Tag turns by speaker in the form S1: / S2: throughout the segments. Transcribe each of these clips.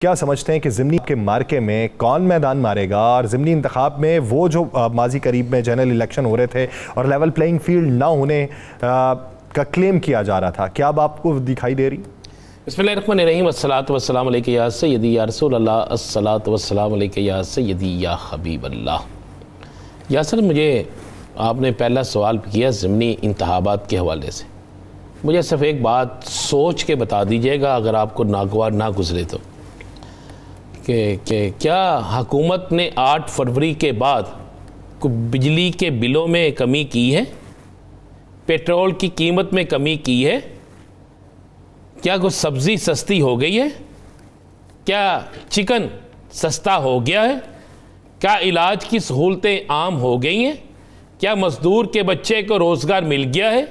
S1: क्या समझते हैं कि ज़िमनी के मार्के में कौन मैदान मारेगा, और ज़िमनी इंतखाब में वो जो माजी करीब में जनरल इलेक्शन हो रहे थे और लेवल प्लेइंग फील्ड ना होने का क्लेम किया जा रहा था, क्या अब आपको दिखाई दे रही?
S2: बिस्मिल्लाहिर्रहमानिर्रहीम, अस्सलातु वस्सलामु अलैका या सय्यदी या रसूल अल्लाह, अस्सलातु वस्सलामु अलैका या सय्यदी या हबीब अल्लाह। या सर, मुझे आपने पहला सवाल किया ज़िमनी इंतखाबात के हवाले से। मुझे सिर्फ एक बात सोच के बता दीजिएगा, अगर आपको नागवार ना गुजरे तो, कि क्या हुकूमत ने 8 फरवरी के बाद बिजली के बिलों में कमी की है, पेट्रोल की कीमत में कमी की है, क्या कुछ सब्ज़ी सस्ती हो गई है, क्या चिकन सस्ता हो गया है, क्या इलाज की सहूलतें आम हो गई हैं, क्या मज़दूर के बच्चे को रोज़गार मिल गया है,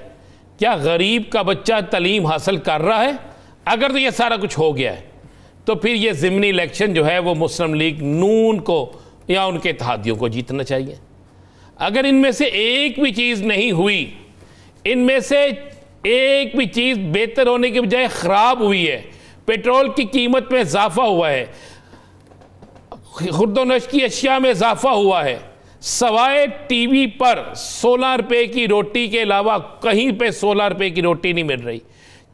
S2: क्या गरीब का बच्चा तालीम हासिल कर रहा है? अगर तो ये सारा कुछ हो गया है तो फिर ये ज़िमनी इलेक्शन जो है वो मुस्लिम लीग नून को या उनके इत्तेहादियों को जीतना चाहिए। अगर इनमें से एक भी चीज़ नहीं हुई, इनमें से एक भी चीज़ बेहतर होने के बजाय ख़राब हुई है, पेट्रोल की कीमत में इजाफा हुआ है, खुर्दोनश की अशिया में इजाफा हुआ है, सवाए टीवी पर 16 रुपये की रोटी के अलावा कहीं पे 16 रुपये की रोटी नहीं मिल रही।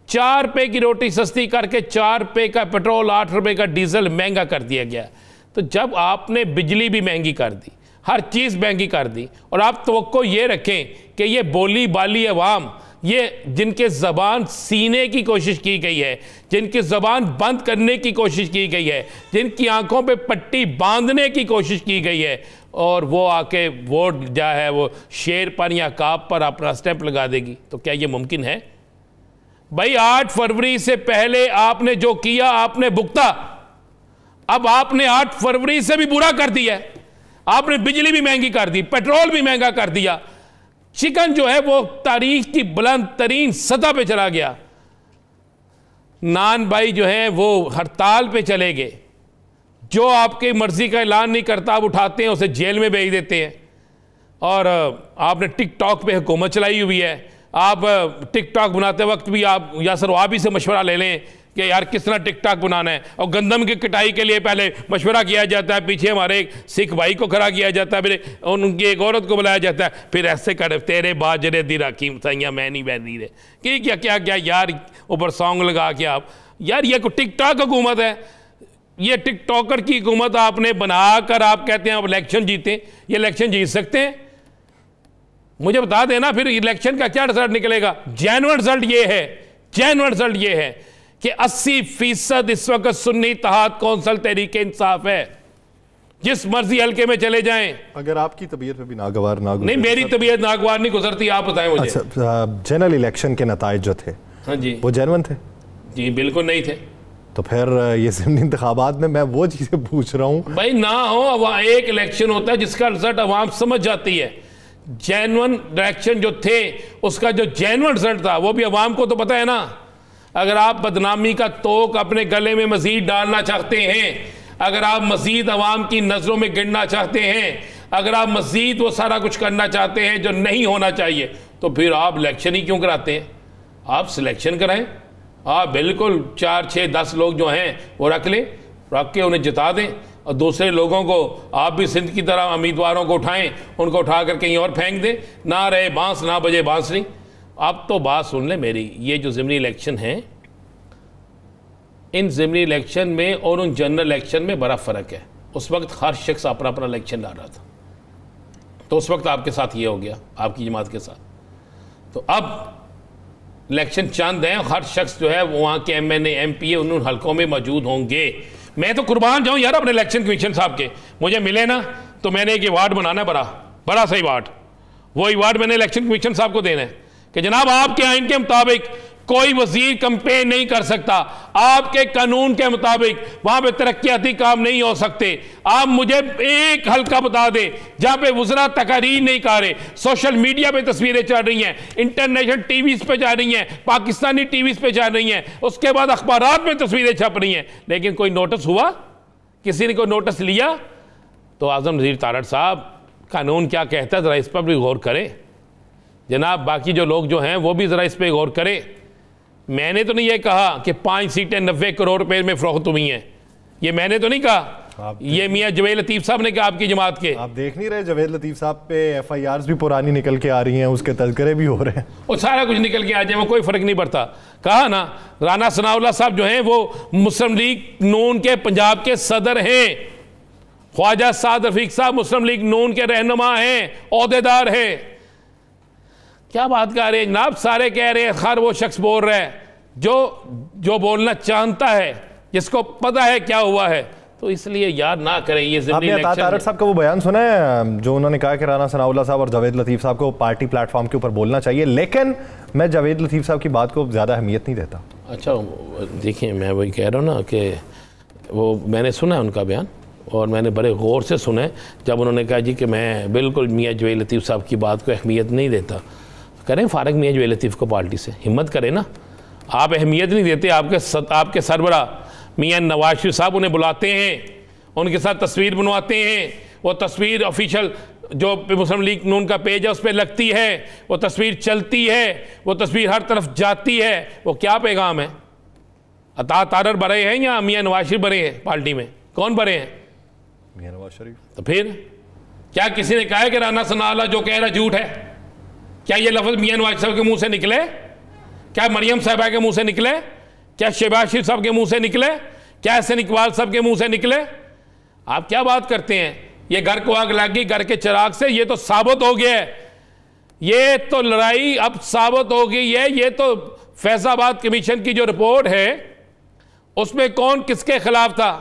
S2: 4 रुपये की रोटी सस्ती करके 4 रुपये का पेट्रोल, 8 रुपये का डीजल महंगा कर दिया गया। तो जब आपने बिजली भी महंगी कर दी, हर चीज़ महंगी कर दी, और आप तवक्को ये रखें कि ये बोली बाली अवाम, ये जिनके ज़बान सीने की कोशिश की गई है, जिनकी ज़बान बंद करने की कोशिश की गई है, जिनकी आंखों पे पट्टी बांधने की कोशिश की गई है, और वो आके वोट जो है वो शेर पर या काब पर अपना स्टैंप लगा देगी, तो क्या ये मुमकिन है? भाई 8 फरवरी से पहले आपने जो किया आपने भुगता। अब आपने 8 फरवरी से भी बुरा कर दिया है। आपने बिजली भी महंगी कर दी, पेट्रोल भी महंगा कर दिया, चिकन जो है वो तारीख की बुलंद तरीन सतह पे चला गया। नान भाई जो है वो हड़ताल पे चले गए। जो आपकी मर्जी का ऐलान नहीं करता आप उठाते हैं, उसे जेल में भेज देते हैं। और आपने टिकटॉक पे हुकूमत चलाई हुई है। आप टिकटॉक बनाते वक्त भी आप यासर वाबी से मशवरा ले लें कि यार किस तरह टिकटॉक बनाना है, और गंदम की कटाई के लिए पहले मशवरा किया जाता है, पीछे हमारे एक सिख भाई को खड़ा किया जाता है, फिर उनकी एक औरत को बुलाया जाता है, फिर ऐसे कर तेरे बाजरे दी राखी सैया मैं नहीं बहन नहीं रहे कि क्या क्या यार ऊपर सॉन्ग लगा के आप, यार ये को टिकटॉक हुकूमत है, ये टिकटॉकर की हुकूमत आपने बनाकर आप कहते हैं आप इलेक्शन जीते। ये इलेक्शन जीत सकते हैं? मुझे बता देना फिर इलेक्शन का क्या रिजल्ट निकलेगा। जेन्युइन रिजल्ट ये है, जेन्युइन रिजल्ट ये है कि 80% इस वक्त सुन्नी इत्तेहाद कौंसिल तहरीक इंसाफ है। जिस मर्जी हल्के में चले जाएं।
S1: अगर आपकी तबीयत में भी नागवार ना
S2: नहीं, मेरी तबीयत नागवार नहीं गुजरती, आप बताएं मुझे।
S1: अच्छा, जनरल इलेक्शन के नताइज जो थे,
S2: हाँ जी,
S1: वो जेन्युइन थे?
S2: जी बिल्कुल नहीं थे।
S1: तो फिर ये ज़िमनी इंतखाबात में मैं वो चीज़ें पूछ रहा हूँ
S2: भाई, ना हो अब एक इलेक्शन होता है जिसका रिजल्ट अवाम समझ जाती है। जेन्युइन इलेक्शन जो थे उसका जो जेन्युइन रिजल्ट था वो भी अवाम को तो पता है ना। अगर आप बदनामी का तोक अपने गले में मजीद डालना चाहते हैं, अगर आप मजीद अवाम की नज़रों में गिरना चाहते हैं, अगर आप मजीद वो सारा कुछ करना चाहते हैं जो नहीं होना चाहिए, तो फिर आप इलेक्शन ही क्यों कराते हैं? आप सिलेक्शन कराएं। आप बिल्कुल 4, 6, 10 लोग जो हैं वो रख लें, रख के उन्हें जिता दें, और दूसरे लोगों को आप भी सिंध की तरह उम्मीदवारों को उठाएं, उनको उठा कर कहीं और फेंक दें। ना रहे बांस ना बजे बांसुरी। अब तो बात सुन ले मेरी, ये जो ज़िमनी इलेक्शन है, इन ज़िमनी इलेक्शन में और उन जनरल इलेक्शन में बड़ा फ़र्क है। उस वक्त हर शख्स अपना अपना इलेक्शन लड़ रहा था, तो उस वक्त आपके साथ ये हो गया, आपकी जमात के साथ। तो अब इलेक्शन चंद हैं, हर शख्स जो है वहाँ के MNA MP उन हलकों में मौजूद होंगे। मैं तो कुर्बान जाऊँ यार अपने इलेक्शन कमीशन साहब के, मुझे मिले ना तो मैंने एक अवार्ड बनाना है, बड़ा सही अवार्ड। वो अवार्ड मैंने इलेक्शन कमीशन साहब को देना है कि जनाब आपके आइन के मुताबिक कोई वजीर कंपेन नहीं कर सकता, आपके कानून के मुताबिक वहां पे तरक्याती काम नहीं हो सकते। आप मुझे एक हल्का बता दें जहां पे वज़रा तकारीर नहीं कर रहे, सोशल मीडिया पे तस्वीरें चल रही हैं, इंटरनेशनल टीवीज़ पे जा रही हैं, पाकिस्तानी टीवीज़ पे जा रही हैं, उसके बाद अखबारात में तस्वीरें छप रही हैं, लेकिन कोई नोटिस हुआ? किसी ने कोई नोटिस लिया? तो आज़म नज़ीर तारड़ साहब, कानून क्या कहता है ज़रा इस पर भी गौर करें जनाब। बाकी जो लोग जो हैं वो भी ज़रा इस पर गौर करें। मैंने तो नहीं ये कहा कि 5 सीटें 90 करोड़ रुपए में फ़रोख्त हुई हैं। ये मैंने तो नहीं कहा, ये मियां जवेद लतीफ़ साहब ने कहा आपकी जमात के।
S1: आप देख नहीं रहे जवेद लतीफ़ साहब पे FIRs भी पुरानी निकल के आ रही हैं, उसके तज़किरे भी हो रहे हैं,
S2: और सारा कुछ निकल के आ जाए, वो कोई फ़र्क नहीं पड़ता। कहा ना, राना सनाउल्लाह साहब जो हैं वो मुस्लिम लीग नून के पंजाब के सदर हैं, ख्वाजा साद रफीक साहब मुस्लिम लीग नून के रहनुमा हैं, ओहदेदार हैं। क्या बात कर रहे हैं जनाब, सारे कह रहे हैं, खैर वो शख्स बोल रहा है जो बोलना चाहता है, जिसको पता है क्या हुआ है, तो इसलिए याद ना करें ये
S1: आपने अता तारड़ साहब का वो बयान सुना है जो उन्होंने कहा कि राना सनाउल्लाह साहब और जावेद लतीफ़ साहब को पार्टी प्लेटफॉर्म के ऊपर बोलना चाहिए, लेकिन मैं जावेद लतीफ़ साहब की बात को ज़्यादा अहमियत नहीं देता।
S2: अच्छा देखिए, मैं वही कह रहा हूँ ना कि वो मैंने सुना है उनका बयान, और मैंने बड़े गौर से सुना है। जब उन्होंने कहा जी कि मैं बिल्कुल मियाँ जवेद लतीफ़ साहब की बात को अहमियत नहीं देता, करें फ़ारग मियाँ जवेद लतीफ़ को पार्टी से, हिम्मत करें ना। आप अहमियत नहीं देते, आपके सरबरा मियाँ नवाज शरीफ साहब उन्हें बुलाते हैं, उनके साथ तस्वीर बनवाते हैं, वो तस्वीर ऑफिशियल जो मुस्लिम लीग नून का पेज है उस पर लगती है, वो तस्वीर चलती है, वो तस्वीर हर तरफ जाती है। वो क्या पैगाम है? अता तारड़ बड़े हैं या मियाँ नवाज शरीफ बड़े हैं पार्टी में? कौन बड़े हैं?
S1: मियाँ नवाज शरीफ।
S2: तो फिर क्या किसी ने कहा है कि राना सनाउल्लाह जो कह रहा झूठ है? क्या ये लफ्ज़ मियाँ नवाज साहब के मुंह से निकले? क्या मरियम साहिबा के मुंह से निकले? क्या शहबाज शरीफ साहब के मुंह से निकले? क्या हसन इकबाल साहब के मुंह से निकले? आप क्या बात करते हैं? ये घर को आग लग गई घर के चिराग से, ये तो साबित हो गया है, ये तो लड़ाई अब साबित हो गई है। ये तो फैजाबाद कमीशन की जो रिपोर्ट है उसमें कौन किसके खिलाफ था,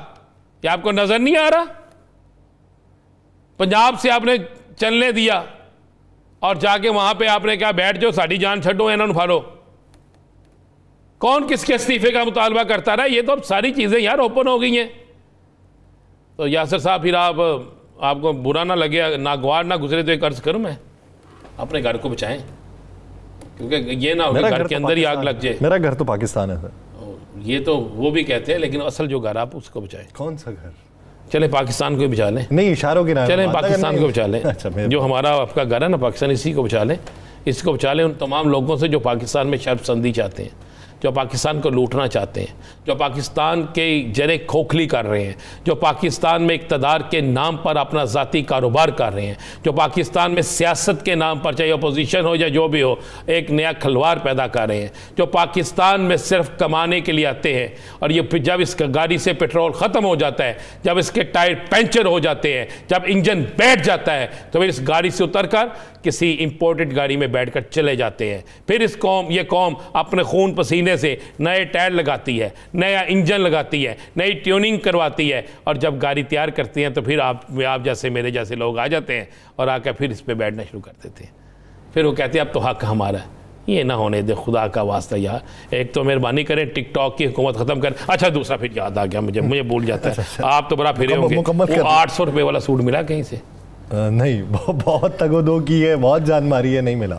S2: क्या आपको नजर नहीं आ रहा? पंजाब से आपने चलने दिया और जाके वहां पे आपने कहा बैठ जाओ, साड़ी जान छो, इन्होंने फाड़ो। कौन किसके इस्तीफे का मुतालबा करता रहा? ये तो अब सारी चीजें यार ओपन हो गई हैं। तो यासर साहब, फिर आपको बुरा ना लगे, ना ग्वार ना गुजरे तो एक अर्ज करूं मैं, अपने घर को बचाएं, क्योंकि ये ना हो घर के अंदर ही आग लग जाए।
S1: मेरा घर तो पाकिस्तान है सर।
S2: ये तो वो भी कहते हैं, लेकिन असल जो घर आप उसको बचाएं।
S1: कौन सा घर?
S2: चले पाकिस्तान को बचा लें।
S1: नहीं, इशारों की ना,
S2: चलें पाकिस्तान को बचा लें।
S1: अच्छा,
S2: जो हमारा आपका घर है ना पाकिस्तान, इसी को बचा लें, इसको बचा लें उन तमाम लोगों से जो पाकिस्तान में शर्मसंदी चाहते हैं, जो पाकिस्तान को लूटना चाहते हैं, जो पाकिस्तान के जरे खोखली कर रहे हैं, जो पाकिस्तान में इक़्तिदार के नाम पर अपना ज़ाती कारोबार कर रहे हैं, जो पाकिस्तान में सियासत के नाम पर, चाहे अपोजिशन हो या जो भी हो, एक नया खलवार पैदा कर रहे हैं, जो पाकिस्तान में सिर्फ कमाने के लिए आते हैं। और ये जब इस गाड़ी से पेट्रोल ख़त्म हो जाता है, जब इसके टायर पंचर हो जाते हैं, जब इंजन बैठ जाता है, तो फिर इस गाड़ी से उतर कर किसी इंपोर्टेड गाड़ी में बैठकर चले जाते हैं। फिर ये कौम अपने खून पसीने से नए टायर लगाती है, नया इंजन लगाती है, नई ट्यूनिंग करवाती है, और जब गाड़ी तैयार करती हैं तो फिर आप जैसे मेरे जैसे लोग आ जाते हैं और आकर फिर इस पर बैठना शुरू कर देते हैं। फिर वो कहते हैं अब तो हक हमारा है। ये ना होने दे, खुदा का वास्ता यार। एक तो मेहरबानी करें टिकटॉक की हुकूमत ख़त्म कर। अच्छा, दूसरा फिर याद आ गया मुझे भूल जाता है। आप तो बड़ा फिरे होंगे, 800 रुपये वाला सूट मिला कहीं से?
S1: नहीं, बहुत तगोदो की है, बहुत जान मारी है, नहीं मिला।